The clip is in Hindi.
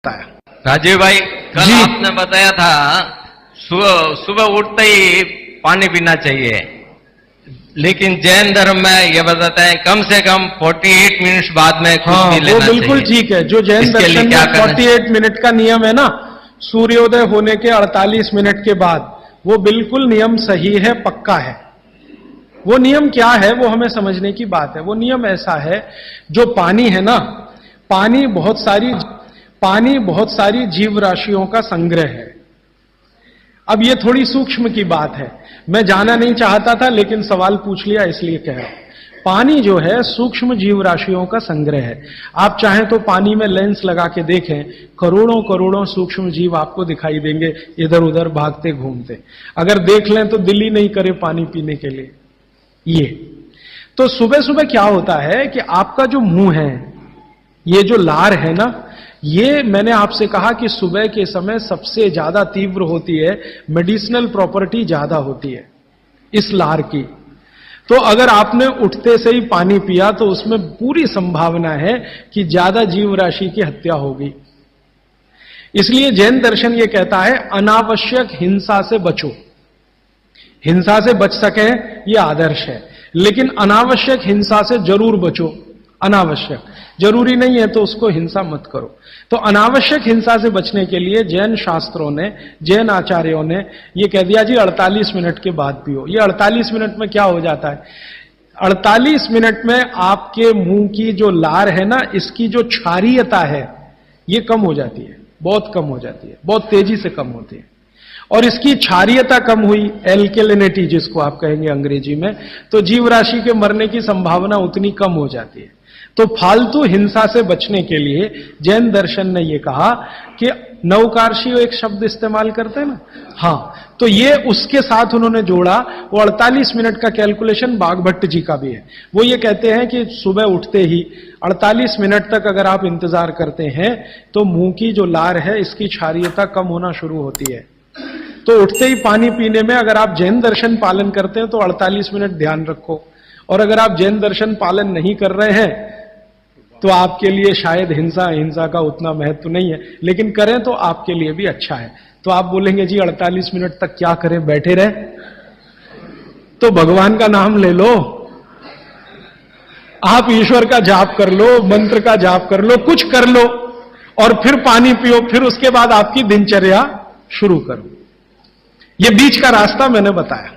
राजीव भाई, कल आपने बताया था सुबह उठते ही पानी पीना चाहिए, लेकिन जैन धर्म में यह बताते हैं कम से कम 48 मिनट बाद में कुछ भी लेना चाहिए। बिल्कुल ठीक है। जो जैन दर्शन में 48 मिनट का नियम है ना, सूर्योदय होने के 48 मिनट के बाद, वो बिल्कुल नियम सही है, पक्का है। वो नियम क्या है वो हमें समझने की बात है। वो नियम ऐसा है, जो पानी है ना, पानी बहुत सारी जीव राशियों का संग्रह है। अब ये थोड़ी सूक्ष्म की बात है, मैं जाना नहीं चाहता था लेकिन सवाल पूछ लिया इसलिए कह रहा हूं। पानी जो है सूक्ष्म जीव राशियों का संग्रह है। आप चाहें तो पानी में लेंस लगा के देखें, करोड़ों करोड़ों सूक्ष्म जीव आपको दिखाई देंगे इधर उधर भागते घूमते। अगर देख लें तो दिल ही नहीं करे पानी पीने के लिए। ये तो सुबह सुबह क्या होता है कि आपका जो मुंह है, ये जो लार है ना, ये मैंने आपसे कहा कि सुबह के समय सबसे ज्यादा तीव्र होती है, मेडिसिनल प्रॉपर्टी ज्यादा होती है इस लार की। तो अगर आपने उठते से ही पानी पिया तो उसमें पूरी संभावना है कि ज्यादा जीव राशि की हत्या होगी। इसलिए जैन दर्शन ये कहता है अनावश्यक हिंसा से बचो। हिंसा से बच सके ये आदर्श है, लेकिन अनावश्यक हिंसा से जरूर बचो। अनावश्यक, जरूरी नहीं है तो उसको हिंसा मत करो। तो अनावश्यक हिंसा से बचने के लिए जैन शास्त्रों ने, जैन आचार्यों ने ये कह दिया जी 48 मिनट के बाद पियो। ये 48 मिनट में क्या हो जाता है, 48 मिनट में आपके मुंह की जो लार है ना, इसकी जो क्षारीयता है ये कम हो जाती है, बहुत कम हो जाती है, बहुत तेजी से कम होती है। और इसकी क्षारीयता कम हुई, एल्केलिनिटी जिसको आप कहेंगे अंग्रेजी में, तो जीव राशि के मरने की संभावना उतनी कम हो जाती है। तो फालतू हिंसा से बचने के लिए जैन दर्शन ने यह कहा कि नवकार्षी एक शब्द इस्तेमाल करते हैं ना, हाँ, तो ये उसके साथ उन्होंने जोड़ा। वो 48 मिनट का कैलकुलेशन बागभट्ट जी का भी है। वो ये कहते हैं कि सुबह उठते ही 48 मिनट तक अगर आप इंतजार करते हैं तो मुंह की जो लार है इसकी क्षारीयता कम होना शुरू होती है। तो उठते ही पानी पीने में अगर आप जैन दर्शन पालन करते हैं तो 48 मिनट ध्यान रखो, और अगर आप जैन दर्शन पालन नहीं कर रहे हैं तो आपके लिए शायद हिंसा का उतना महत्व नहीं है, लेकिन करें तो आपके लिए भी अच्छा है। तो आप बोलेंगे जी 48 मिनट तक क्या करें, बैठे रहे? तो भगवान का नाम ले लो, आप ईश्वर का जाप कर लो, मंत्र का जाप कर लो, कुछ कर लो, और फिर पानी पियो, फिर उसके बाद आपकी दिनचर्या शुरू करो। ये बीच का रास्ता मैंने बताया।